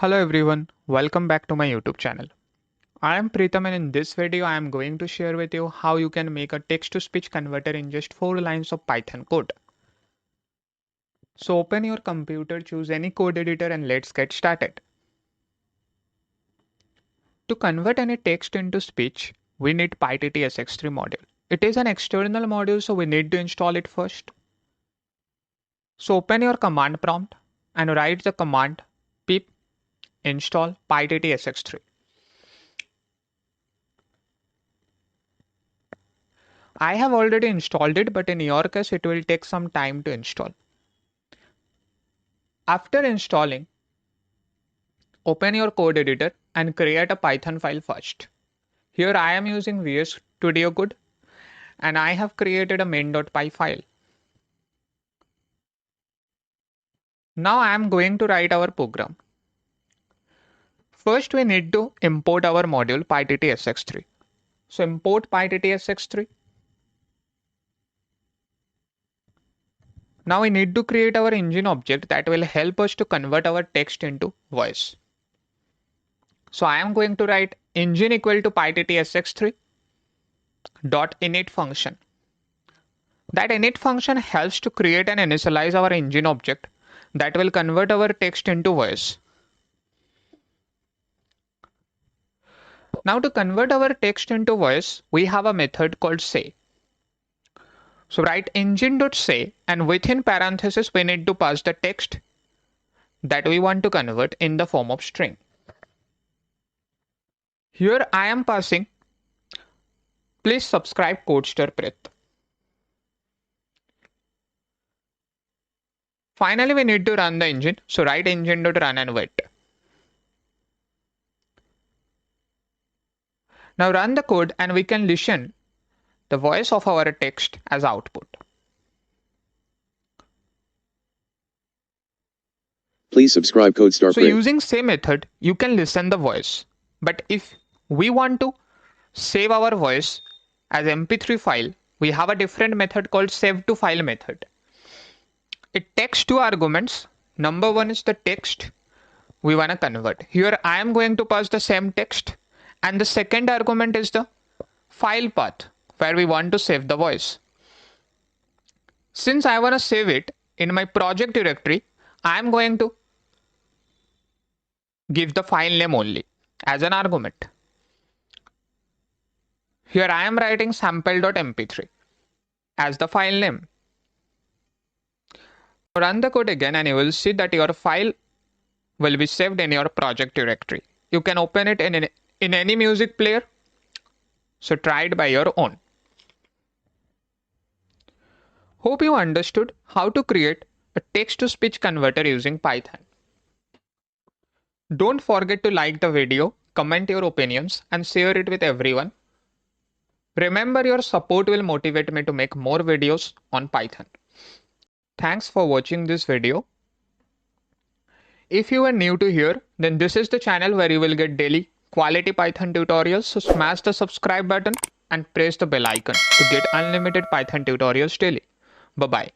Hello everyone, welcome back to my YouTube channel. I am Pritam and in this video I am going to share with you how you can make a text-to-speech converter in just 4 lines of Python code. So open your computer, choose any code editor and let's get started. To convert any text into speech, we need pyttsx3 module. It is an external module, so we need to install it first. So open your command prompt and write the command pip install pyttsx3. I have already installed it, but in your case, it will take some time to install. After installing, open your code editor and create a Python file first. Here I am using VS Studio Code and I have created a main.py file. Now I am going to write our program. First, we need to import our module pyttsx3. So import pyttsx3. Now we need to create our engine object that will help us to convert our text into voice. So I am going to write engine equal to pyttsx3 dot init function. That init function helps to create and initialize our engine object that will convert our text into voice. Now to convert our text into voice, we have a method called say. So write engine.say and within parentheses we need to pass the text that we want to convert in the form of string. Here I am passing, please subscribe CodeStarPrit. Finally, we need to run the engine. So write engine.run and wait. Now run the code and we can listen the voice of our text as output. Please subscribe CodeStarPrit. So using same method, you can listen the voice. But if we want to save our voice as MP3 file, we have a different method called save to file method. It takes two arguments. Number one is the text we want to convert. Here I am going to pass the same text. And the second argument is the file path where we want to save the voice. Since I want to save it in my project directory, I am going to give the file name only as an argument. Here I am writing sample.mp3 as the file name. Run the code again and you will see that your file will be saved in your project directory. You can open it in any music player. So try it by your own. Hope you understood how to create a text-to-speech converter using Python. Don't forget to like the video, comment your opinions and share it with everyone. Remember, your support will motivate me to make more videos on Python. Thanks for watching this video. If you are new to here, then this is the channel where you will get daily quality Python tutorials. So smash the subscribe button and press the bell icon to get unlimited Python tutorials daily. Bye-bye.